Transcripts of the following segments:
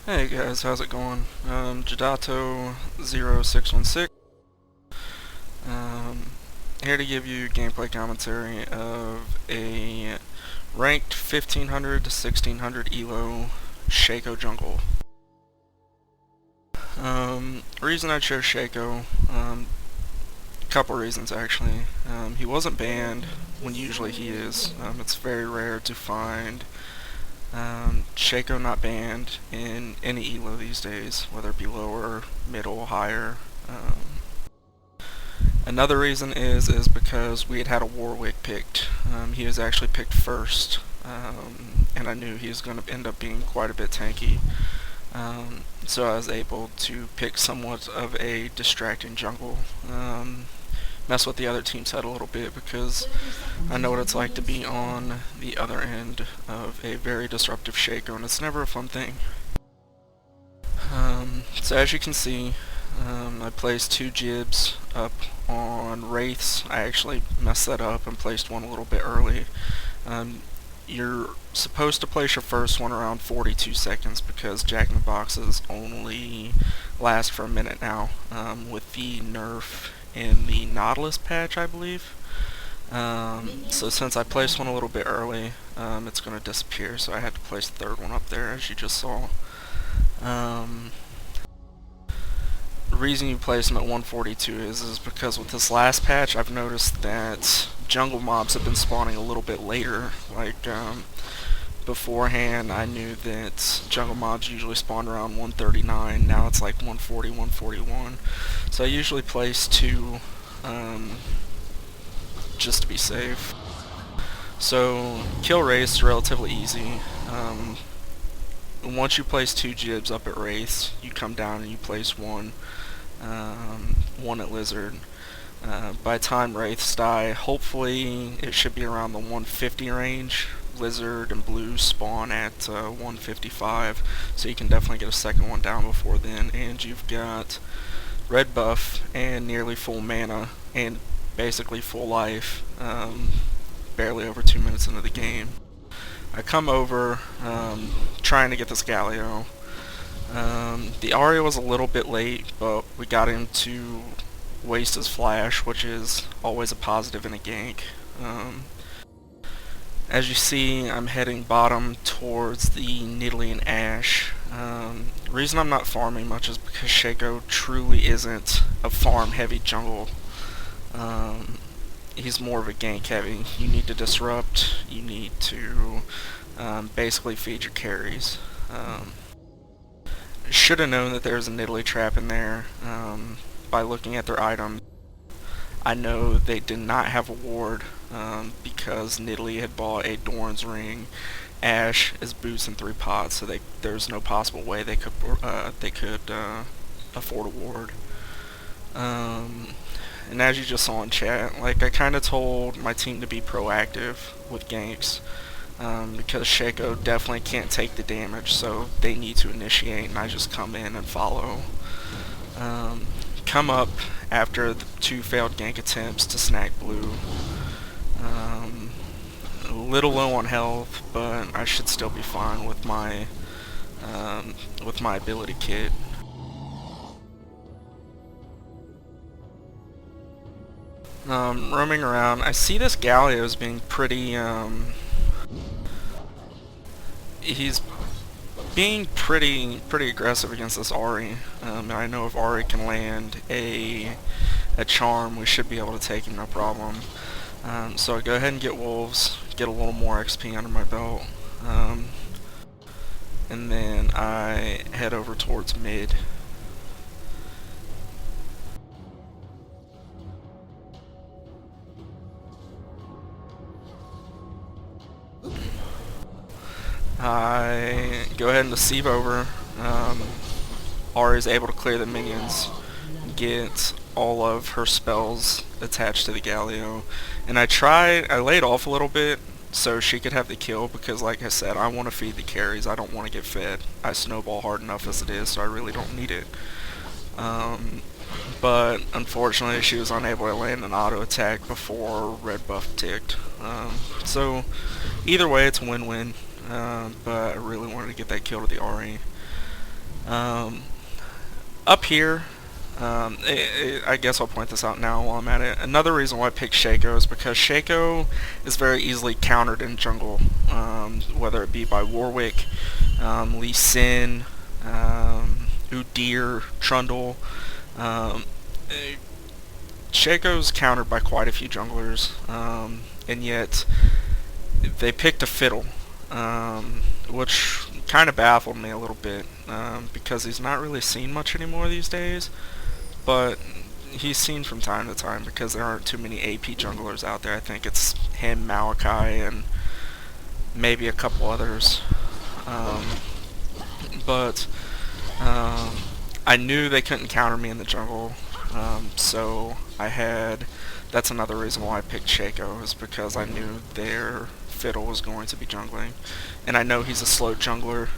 Hey guys, how's it going? Jadato0616. Um, Here to give you gameplay commentary of a ranked 1500 to 1600 elo Shaco jungle. Reason I chose Shaco, couple reasons actually. He wasn't banned when usually he is. It's very rare to find Shaco not banned in any elo these days, whether it be lower, middle, higher. Another reason is because we had a Warwick picked. He was actually picked first, and I knew he was going to end up being quite a bit tanky. So I was able to pick somewhat of a distracting jungle. Mess with the other team's head a little bit because I know what it's like to be on the other end of a very disruptive Shaco, and it's never a fun thing. So as you can see, I placed 2 jibs up on wraiths. I actually messed that up and placed one a little bit early. You're supposed to place your first one around 42 seconds because Jack in the Boxes only last for a minute now, with the nerf in the Nautilus patch, I believe. So since I placed one a little bit early, it's going to disappear, so I had to place the third one up there, as you just saw. The reason you place them at 142 is because with this last patch, I've noticed that jungle mobs have been spawning a little bit later. Like, beforehand, I knew that jungle mobs usually spawned around 139. Now it's like 140, 141. So I usually place 2, just to be safe. So kill wraiths is relatively easy. Once you place 2 jibs up at wraiths, you come down and you place one at lizard. By the time wraiths die, hopefully it should be around the 150 range. Lizard and blue spawn at 155, so you can definitely get a second one down before then. And you've got red buff and nearly full mana and basically full life, barely over 2 minutes into the game. I come over trying to get this Galio. The Aria was a little bit late, but we got him to waste his flash, which is always a positive in a gank. As you see, I'm heading bottom towards the Nidalee and Ashe. The reason I'm not farming much is because Shaco truly isn't a farm-heavy jungle. He's more of a gank heavy. You need to disrupt, you need to basically feed your carries. Should have known that there's a Nidalee trap in there by looking at their items. I know they did not have a ward because Nidalee had bought a Doran's Ring. Ashe is boots in 3 pots, so there's no possible way they could afford a ward. And as you just saw in chat, like I kind of told my team to be proactive with ganks. Because Shaco definitely can't take the damage, so they need to initiate, and I just come in and follow. Come up after the 2 failed gank attempts to snag blue. A little low on health, but I should still be fine with my ability kit. Roaming around, I see this Galio as being pretty he's being pretty aggressive against this Ahri. I know if Ahri can land a charm, we should be able to take him no problem. So I go ahead and get wolves, get a little more XP under my belt, and then I head over towards mid. I go ahead and deceive over. Ahri is able to clear the minions, get all of her spells attached to the Galio, and I laid off a little bit so she could have the kill because, like I said, I want to feed the carries. I don't want to get fed. I snowball hard enough as it is, so I really don't need it. But unfortunately, she was unable to land an auto attack before red buff ticked. So either way, it's a win-win. But I really wanted to get that kill to the Ahri. Um, Up here, I guess I'll point this out now while I'm at it. Another reason why I picked Shaco is because Shaco is very easily countered in jungle, whether it be by Warwick, Lee Sin, Udyr, Trundle. Um, eh, Shaco's countered by quite a few junglers, and yet they picked a fiddle, which kind of baffled me a little bit, because he's not really seen much anymore these days, but he's seen from time to time because there aren't too many AP junglers out there. I think it's him, Malachi, and maybe a couple others. Um, but I knew they couldn't counter me in the jungle, so I had. That's another reason why I picked Shaco, is because I knew their fiddle was going to be jungling, and I know he's a slow jungler.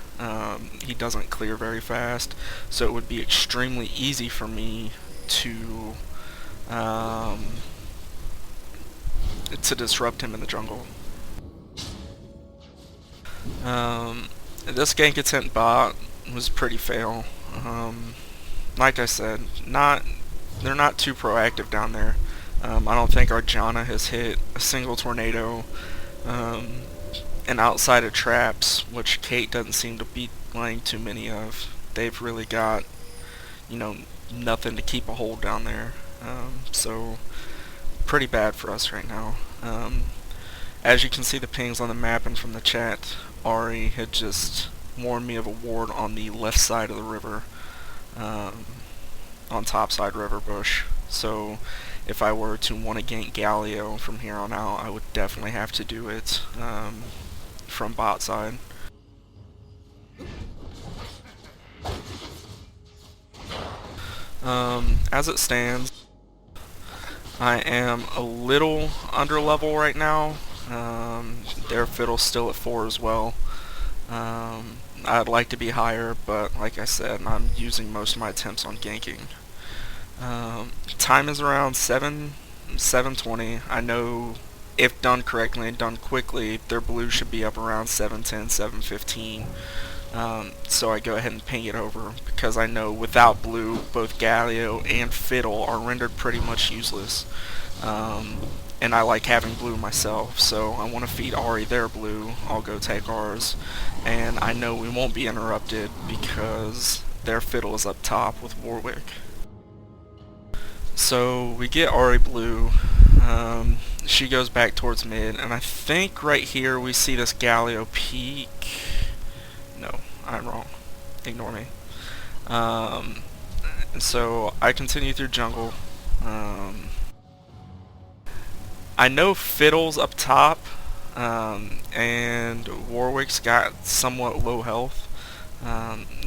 He doesn't clear very fast, so it would be extremely easy for me to um, disrupt him in the jungle. This gank attempt bot was pretty fail. Like I said, they're not too proactive down there. I don't think Arjana has hit a single tornado. Um, and outside of traps, which Kate doesn't seem to be laying too many of, they've really got, you know, nothing to keep a hold down there. So pretty bad for us right now. As you can see the pings on the map and from the chat, Ari had just warned me of a ward on the left side of the river, on topside river bush. So if I were to want to gank Galio from here on out, I would definitely have to do it from bot side. As it stands, I am a little under level right now. Their fiddle's still at 4 as well. I'd like to be higher, but like I said, I'm using most of my attempts on ganking. Time is around 7:20. I know if done correctly and done quickly, their blue should be up around 7:10, 7:15. So I go ahead and ping it over, because I know without blue, both Galio and Fiddle are rendered pretty much useless. And I like having blue myself, so I want to feed Ari their blue. I'll go take ours, and I know we won't be interrupted because their Fiddle is up top with Warwick. So we get Ari blue. She goes back towards mid, and I think right here we see this Galio peek. No, I'm wrong. Ignore me. So I continue through jungle. I know Fiddle's up top, and Warwick's got somewhat low health.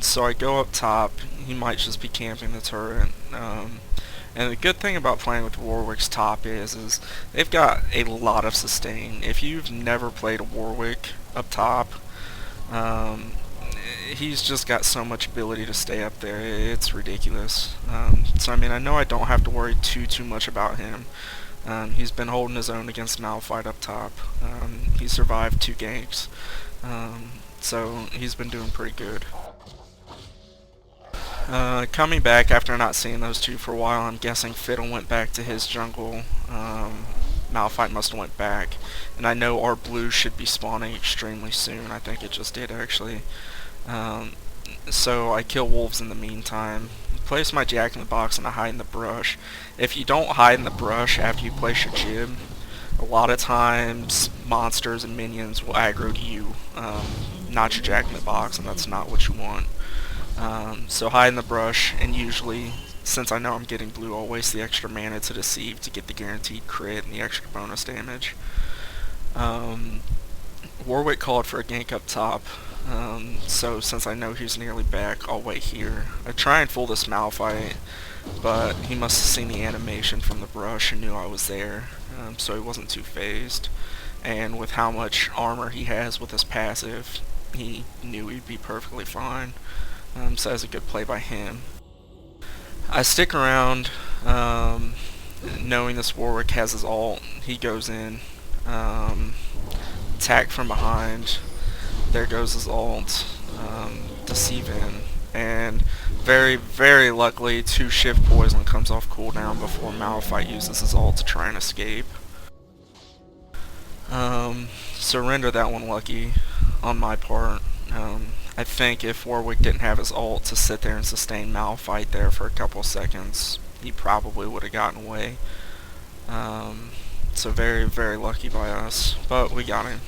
So I go up top. He might just be camping the turret. And the good thing about playing with Warwick's top is they've got a lot of sustain. If you've never played a Warwick up top, he's just got so much ability to stay up there. It's ridiculous. So I mean, I know I don't have to worry too much about him. He's been holding his own against Malphite up top. He survived 2 ganks. So he's been doing pretty good. Coming back after not seeing those two for a while, I'm guessing Fiddle went back to his jungle. Malphite must have went back. And I know our blue should be spawning extremely soon. I think it just did, actually. So I kill wolves in the meantime. Place my Jack in the Box and I hide in the brush. If you don't hide in the brush after you place your Jib, a lot of times monsters and minions will aggro to you, not your Jack in the Box, and that's not what you want. So hide in the brush, and usually, since I know I'm getting blue, I'll waste the extra mana to deceive to get the guaranteed crit and the extra bonus damage. Warwick called for a gank up top, so since I know he's nearly back, I'll wait here. I try and fool this Malphite, but he must have seen the animation from the brush and knew I was there, so he wasn't too phased. And with how much armor he has with his passive, he knew he'd be perfectly fine. So that's a good play by him. I stick around, knowing this Warwick has his ult. He goes in, attack from behind. There goes his ult, deceive in. And very luckily, 2 Shift Poison comes off cooldown before Malphite uses his ult to try and escape. Surrender that one lucky on my part. I think if Warwick didn't have his ult to sit there and sustain Malphite there for a couple seconds, he probably would have gotten away. So very lucky by us, but we got him.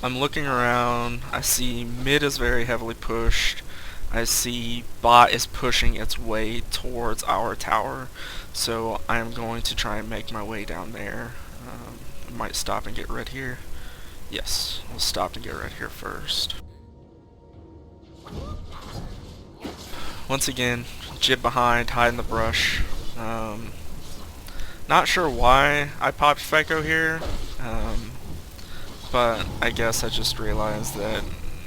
I'm looking around. I see mid is very heavily pushed. I see bot is pushing its way towards our tower, so I'm going to try and make my way down there. I might stop and get red here. Yes, we'll stop and get red here first. Once again, jib behind, hide in the brush. Not sure why I popped Shaco here, but I guess I just realized that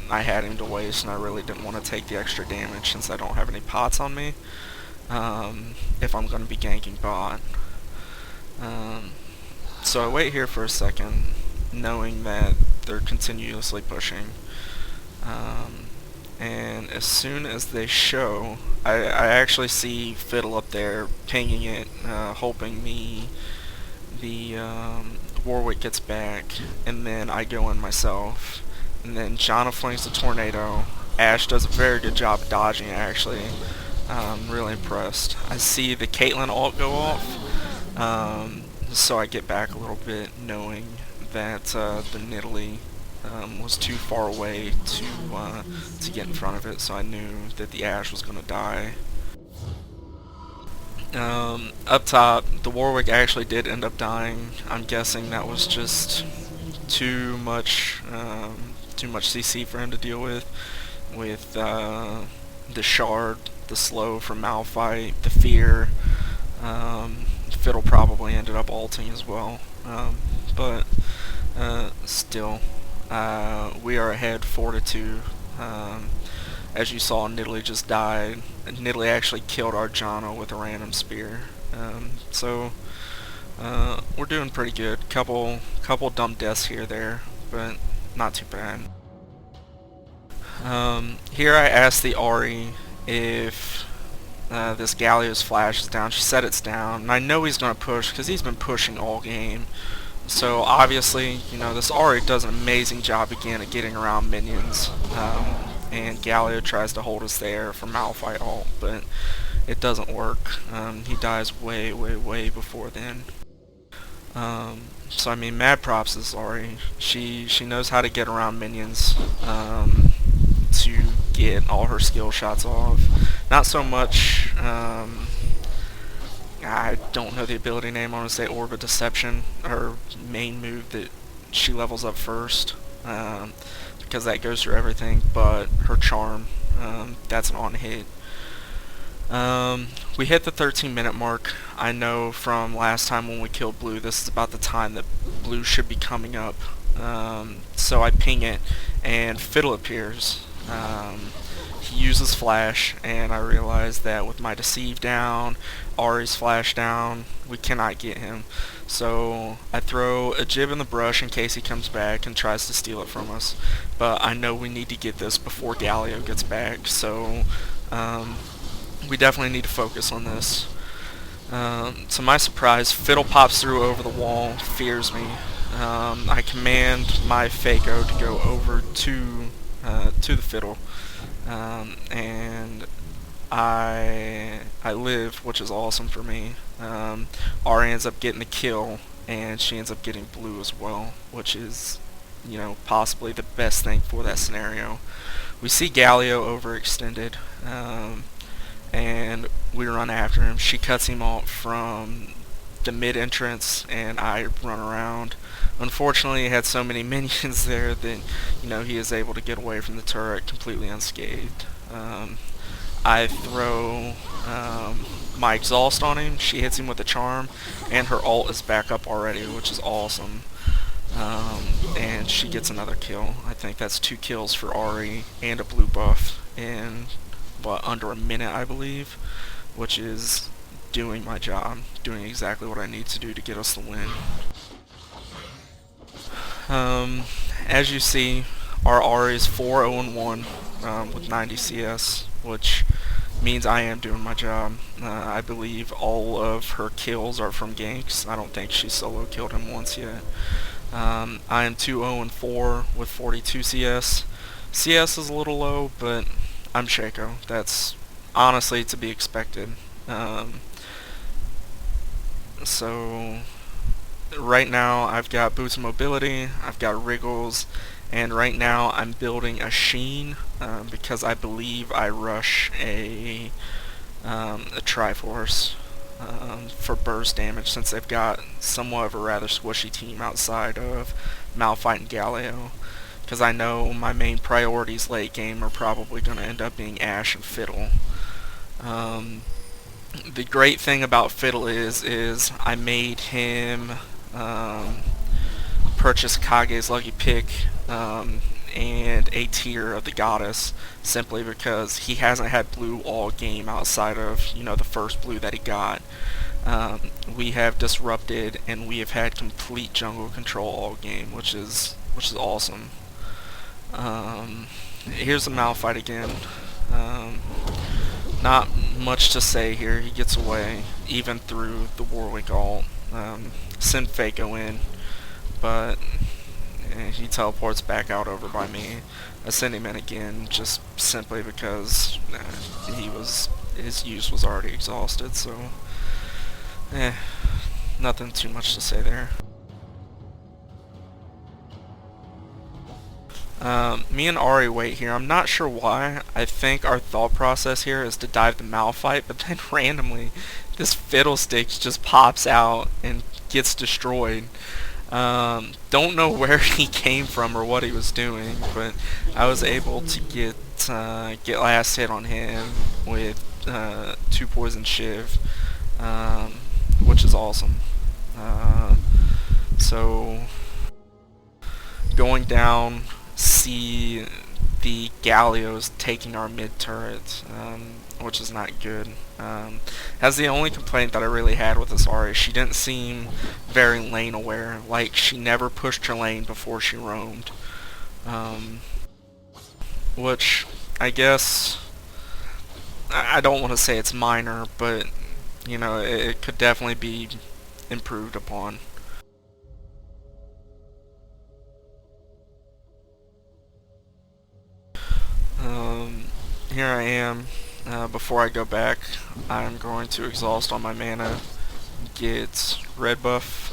I had him to waste and I really didn't want to take the extra damage since I don't have any pots on me if I'm going to be ganking bot. So I wait here for a second, knowing that they're continuously pushing. And as soon as they show, I actually see Fiddle up there pinging it, hoping the Warwick gets back, and then I go in myself. And then Jana flings the tornado. Ashe does a very good job dodging it, actually. I'm really impressed. I see the Caitlyn ult go off, so I get back a little bit, knowing that the Nidalee was too far away to get in front of it, so I knew that the Ashe was going to die. Up top, the Warwick actually did end up dying. I'm guessing that was just too much CC for him to deal with the shard, the slow from Malphite, the fear. Fiddle probably ended up ulting as well, but still, we are ahead 4-2. As you saw, Nidalee just died. Nidalee actually killed our Jana with a random spear. So we're doing pretty good. Couple dumb deaths here there, but not too bad. Here I asked the Ahri if this Galio's flash is down. She said it's down, and I know he's going to push because he's been pushing all game. So obviously, you know, this Ahri does an amazing job again at getting around minions. And Galio tries to hold us there for Malphite ult, but it doesn't work. He dies way before then. So I mean, mad props to Ahri. She knows how to get around minions to get all her skill shots off. Not so much. I don't know the ability name. I want to say Orb of Deception, her main move that she levels up first. Because that goes through everything, but her charm, that's an on hit. We hit the 13-minute mark. I know from last time when we killed blue, this is about the time that blue should be coming up. So I ping it, and Fiddle appears. He uses flash, and I realize that with my deceive down, Ahri's flash down, we cannot get him. So I throw a jib in the brush in case he comes back and tries to steal it from us. But I know we need to get this before Galio gets back, so we definitely need to focus on this. To my surprise, Fiddle pops through over the wall, fears me. I command my Shaco to go over to the Fiddle, and I live, which is awesome for me. Ahri ends up getting the kill, and she ends up getting blue as well, which is, you know, possibly the best thing for that scenario. We see Galio overextended, and we run after him. She cuts him off from the mid entrance, and I run around. Unfortunately, he had so many minions there that, you know, he is able to get away from the turret completely unscathed. I throw my exhaust on him. She hits him with a charm, and her ult is back up already, which is awesome. And she gets another kill. I think that's 2 kills for Ahri and a blue buff in under a minute, I believe, which is doing my job, doing exactly what I need to do to get us the win. As you see, Our Ari is 4-0-1 with 90 CS, which means I am doing my job. I believe all of her kills are from ganks. I don't think she solo killed him once yet. I am 2-0-4 with 42 CS. CS is a little low, but I'm Shaco. That's honestly to be expected. So right now I've got boots of mobility, I've got wriggles, and right now I'm building a sheen because I believe I rush a Triforce for burst damage since they've got somewhat of a rather squishy team outside of Malphite and Galio. Because I know my main priorities late game are probably going to end up being Ashe and Fiddle. The great thing about Fiddle is I made him purchase Kage's Lucky Pick and a tier of the Goddess simply because he hasn't had blue all game outside of the first blue that he got. We have disrupted and we have had complete jungle control all game, which is awesome. Here's the Malphite again. Not much to say here. He gets away even through the Warwick ult. Send Faco in, but he teleports back out over by me. I send him in again just simply because his use was already exhausted. So, nothing too much to say there. Me and Ari wait here. I'm not sure why. I think our thought process here is to dive the Malphite, but then randomly this Fiddlestick just pops out and gets destroyed. Don't know where he came from or what he was doing, but I was able to get last hit on him with 2 poison shiv, which is awesome. So going down, see the Gallios taking our mid turret, which is not good. That's the only complaint that I really had with this Ari. She didn't seem very lane aware. Like, she never pushed her lane before she roamed. Which, I guess, I don't want to say it's minor, but, it could definitely be improved upon. Here I am. Before I go back, I'm going to exhaust on my mana, get red buff,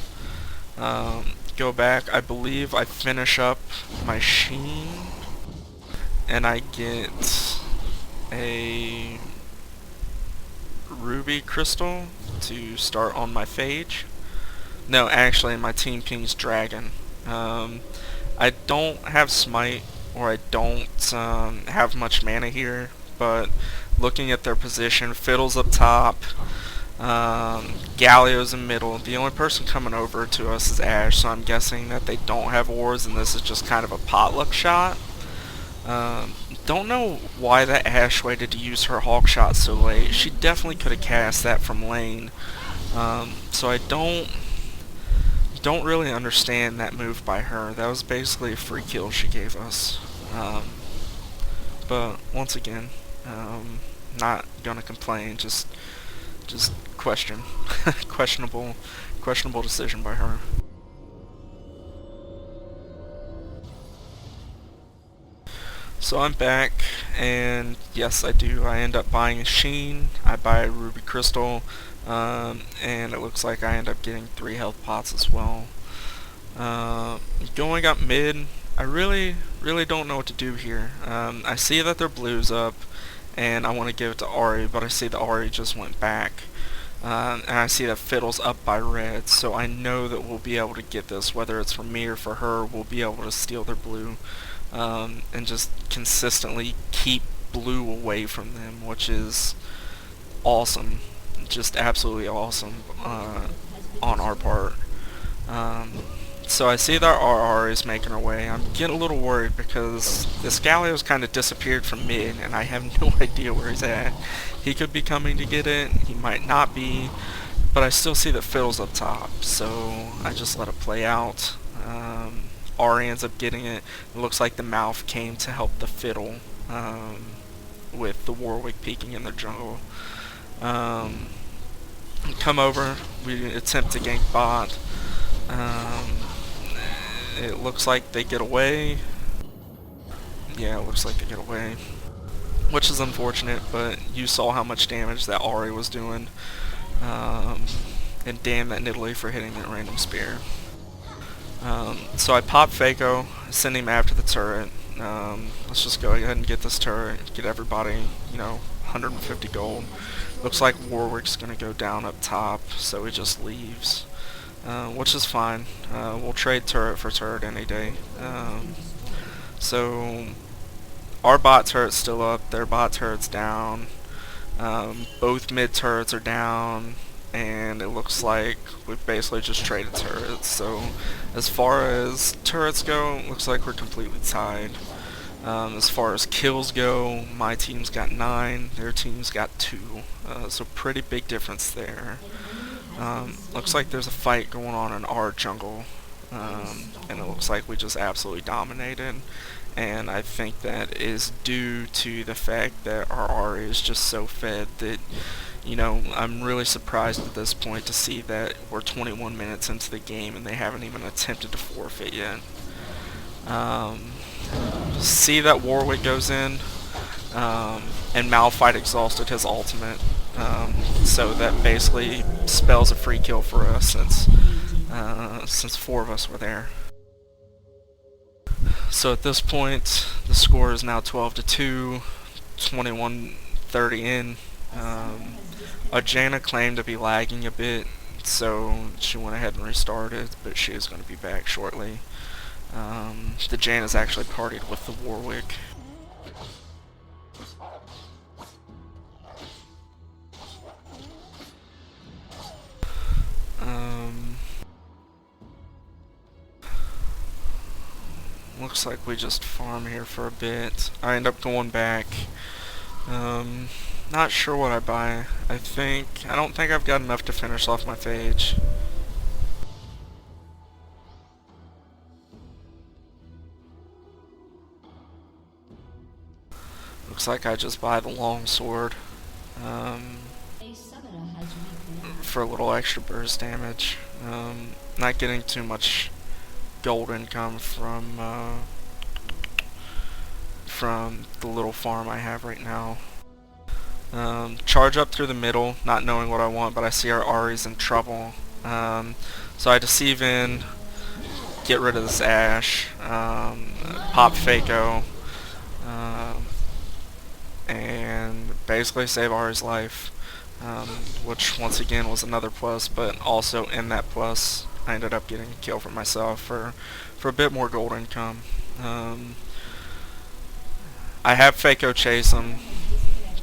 go back. I believe I finish up my sheen, and I get a ruby crystal to start on my phage. No, actually, my team pings dragon. I don't have smite, or I don't have much mana here, but looking at their position, Fiddle's up top, Galio's in middle. The only person coming over to us is Ashe, so I'm guessing that they don't have wards and this is just kind of a potluck shot. Don't know why that Ashe waited to use her Hawk shot so late. She definitely could have cast that from lane. So I don't really understand that move by her. That was basically a free kill she gave us. But once again, not gonna complain. Just questionable decision by her. So I'm back, and yes, I do. I end up buying a sheen. I buy a ruby crystal, and it looks like I end up getting 3 health pots as well. Going up mid, I really don't know what to do here. I see that their blue's up, and I want to give it to Ari, but I see the Ari just went back. And I see that Fiddle's up by red, so I know that we'll be able to get this, whether it's for me or for her. We'll be able to steal their blue, and just consistently keep blue away from them, which is awesome. Just absolutely awesome on our part. So I see that RR is making her way. I'm getting a little worried because this Galio's kind of disappeared from mid, and I have no idea where he's at. He could be coming to get it, he might not be, but I still see that Fiddle's up top, so I just let it play out. Ari ends up getting it. It looks like the mouth came to help the fiddle with the Warwick peeking in their jungle. Come over, we attempt to gank bot. It looks like they get away. Yeah, it looks like they get away, which is unfortunate, but you saw how much damage that Ari was doing. And damn that Nidalee for hitting that random spear. So I pop Shaco, send him after the turret. Let's just go ahead and get this turret, get everybody, 150 gold. Looks like Warwick's gonna go down up top, so he just leaves, which is fine. We'll trade turret for turret any day. So our bot turret's still up, their bot turret's down. Both mid turrets are down, and it looks like we've basically just traded turrets. So as far as turrets go, it looks like we're completely tied. As far as kills go, my team's got 9, their team's got 2, so pretty big difference there. Looks like there's a fight going on in our jungle, and it looks like we just absolutely dominated. And I think that is due to the fact that our Ari is just so fed that, I'm really surprised at this point to see that we're 21 minutes into the game and they haven't even attempted to forfeit yet. See that Warwick goes in, and Malphite exhausted his ultimate, so that basically spells a free kill for us since 4 of us were there. So at this point, the score is now 12-2, 21-30 in. Ajana claimed to be lagging a bit, so she went ahead and restarted, but she is going to be back shortly. The Janna's actually partied with the Warwick. Looks like we just farm here for a bit. I end up going back. Not sure what I buy. I don't think I've got enough to finish off my phage. Looks like I just buy the longsword for a little extra burst damage. Not getting too much gold income from the little farm I have right now. Charge up through the middle, not knowing what I want, but I see our Ari's in trouble. So I deceive in, get rid of this Ashe, pop Shaco, and basically save Ari's life, which once again was another plus, but also in that plus I ended up getting a kill for myself for a bit more gold income. I have Shaco chase him,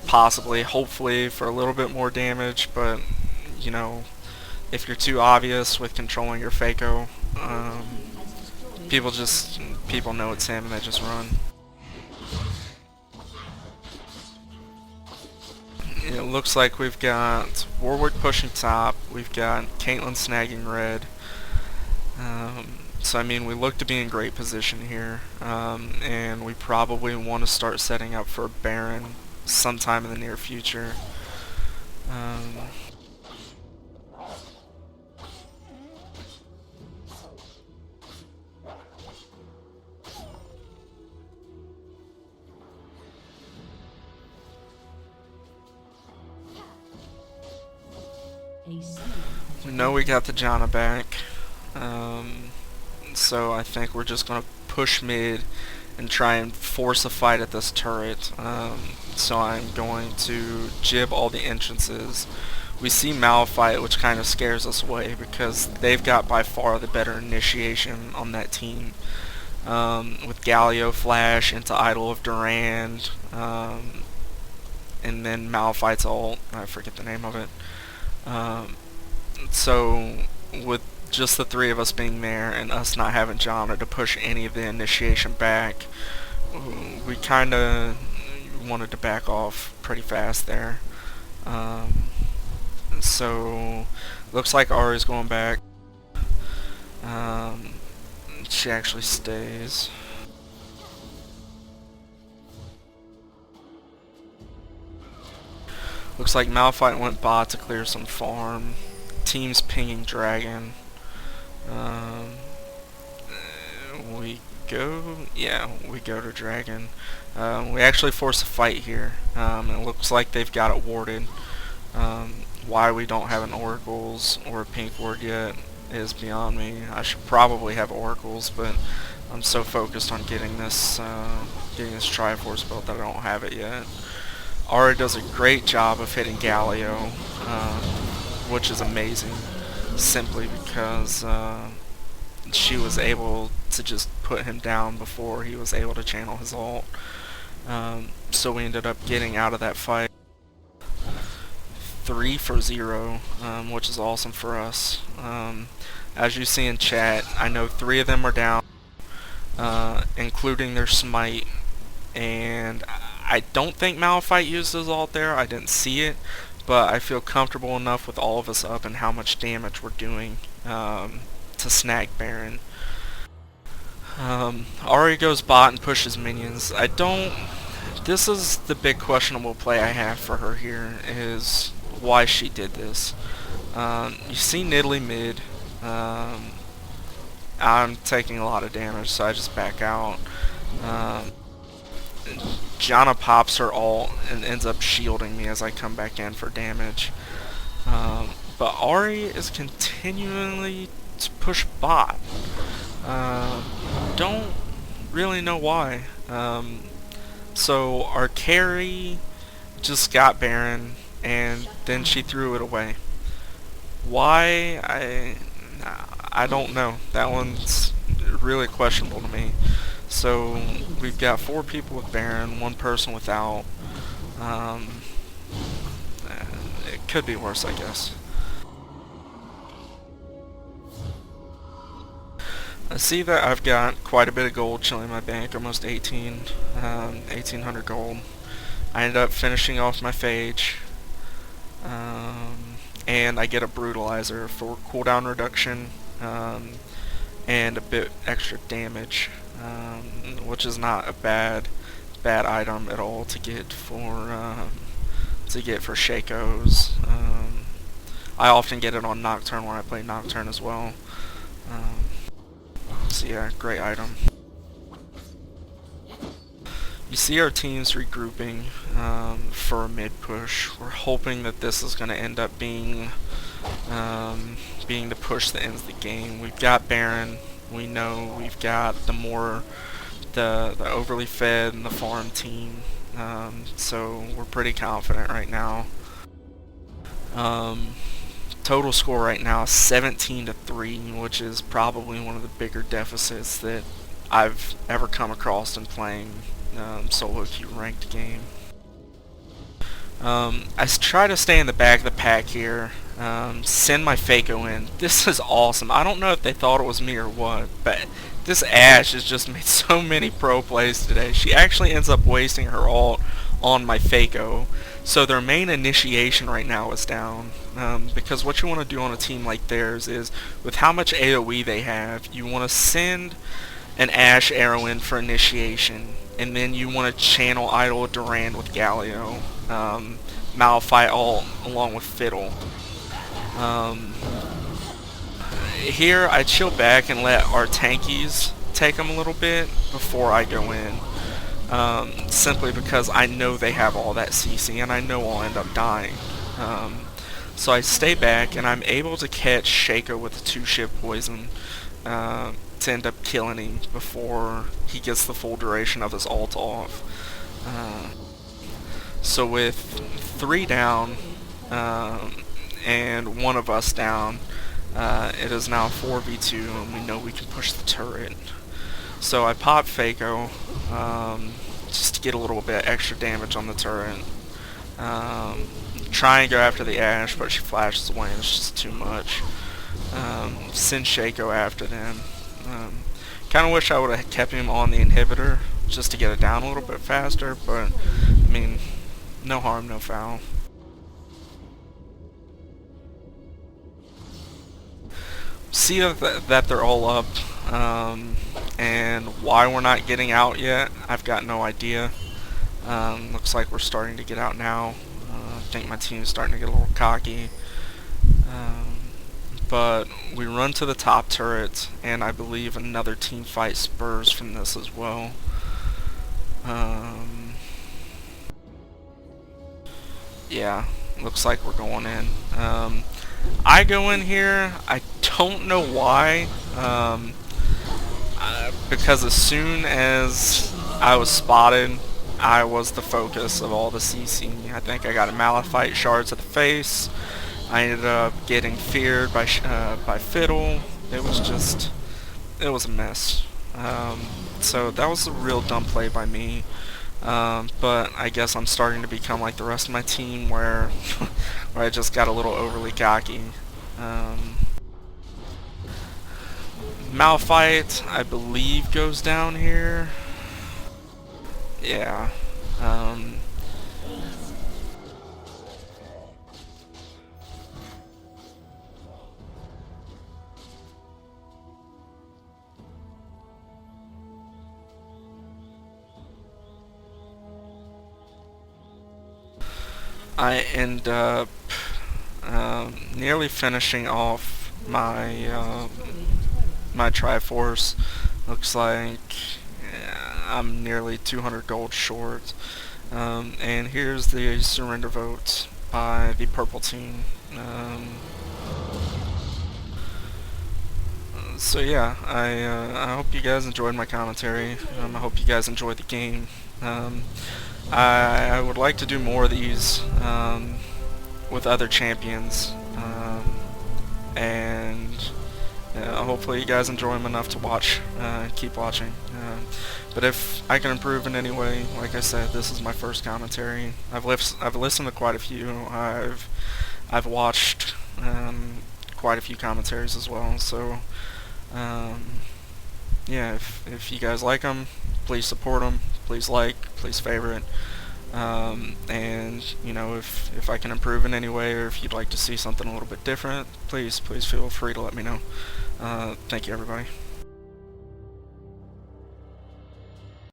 possibly, hopefully, for a little bit more damage, but if you're too obvious with controlling your Shaco, people know it's him and they just run. It looks like we've got Warwick pushing top, we've got Caitlyn snagging red. So I mean, we look to be in great position here, and we probably want to start setting up for a Baron sometime in the near future. We know we got the Janna back, so I think we're just going to push mid and try and force a fight at this turret. So I'm going to jib all the entrances. We see Malphite, which kind of scares us away because they've got by far the better initiation on that team. With Galio Flash into Idol of Durand, and then Malphite's ult, I forget the name of it. So with just the 3 of us being there and us not having Janna to push any of the initiation back, we kind of wanted to back off pretty fast there. So looks like Ari's going back. She she actually stays. Looks like Malphite went bot to clear some farm. Team's pinging dragon. We go to dragon. We actually force a fight here. It looks like they've got it warded. Why we don't have an oracles or a pink ward yet is beyond me. I should probably have oracles, but I'm so focused on getting this Triforce built that I don't have it yet. Ari does a great job of hitting Galio, which is amazing, simply because she was able to just put him down before he was able to channel his ult. So we ended up getting out of that fight 3-0, which is awesome for us. As you see in chat, I know 3 of them are down, including their smite, and I don't think Malphite used his ult there. I didn't see it, but I feel comfortable enough with all of us up and how much damage we're doing to snag Baron. Ari goes bot and pushes minions. This is the big questionable play I have for her here, is why she did this. You see Nidalee mid. I'm taking a lot of damage, so I just back out. Janna pops her ult and ends up shielding me as I come back in for damage. But Ari is continually to push bot. Don't really know why. So our carry just got Baron, and then she threw it away. Why? I don't know. That one's really questionable to me. So we've got 4 people with Baron, 1 person without. It could be worse, I guess. I see that I've got quite a bit of gold chilling in my bank, almost 1800 gold. I ended up finishing off my phage, and I get a brutalizer for cooldown reduction, and a bit extra damage, which is not a bad item at all to get for Shacos. I often get it on Nocturne when I play Nocturne as well. So yeah, great item. You see our teams regrouping for a mid push. We're hoping that this is going to end up being the push that ends the game. We've got Baron. We know we've got the overly fed and the farm team. So we're pretty confident right now. Total score right now is 17-3, which is probably one of the bigger deficits that I've ever come across in playing solo queue ranked game. I try to stay in the back of the pack here, send my Shaco in. This is awesome. I don't know if they thought it was me or what, but this Ashe has just made so many pro plays today. She actually ends up wasting her ult on my Shaco. So their main initiation right now is down, because what you want to do on a team like theirs is, with how much AoE they have, you want to send an Ashe arrow in for initiation, and then you want to channel idle Durand with Galio, Malphite ult along with Fiddle. Here I chill back and let our tankies take them a little bit before I go in. Simply because I know they have all that CC and I know I'll end up dying. So I stay back and I'm able to catch Shaco with a 2-shift poison to end up killing him before he gets the full duration of his ult off. So with 3 down and 1 of us down, it is now 4v2 and we know we can push the turret. So I pop Shaco just to get a little bit extra damage on the turret. Try and go after the Ashe, but she flashes away and it's just too much. Send Shaco after them. Kind of wish I would have kept him on the inhibitor just to get it down a little bit faster, but I mean, no harm, no foul. See that they're all up. and why we're not getting out yet, I've got no idea. Looks like we're starting to get out now. I think my team's starting to get a little cocky. But we run to the top turret, and I believe another team fight spurs from this as well. Yeah, looks like we're going in. I go in here. I don't know why. Because as soon as I was spotted, I was the focus of all the CC. I think I got a Malphite shard to the face. I ended up getting feared by Fiddle. It was a mess. So that was a real dumb play by me. But I guess I'm starting to become like the rest of my team, where where I just got a little overly cocky. Malphite, I believe, goes down here. Yeah. I end up nearly finishing off my Triforce. Looks like I'm nearly 200 gold short. And here's the surrender vote by the purple team. So yeah, I hope you guys enjoyed my commentary. I hope you guys enjoyed the game. I would like to do more of these with other champions, and hopefully you guys enjoy them enough to watch. Keep watching. But if I can improve in any way, like I said, this is my first commentary. I've listened to quite a few. I've watched quite a few commentaries as well. So yeah, if you guys like them, please support them. Please like, please favorite. And you know, if I can improve in any way, or if you'd like to see something a little bit different, please feel free to let me know. Thank you, everybody.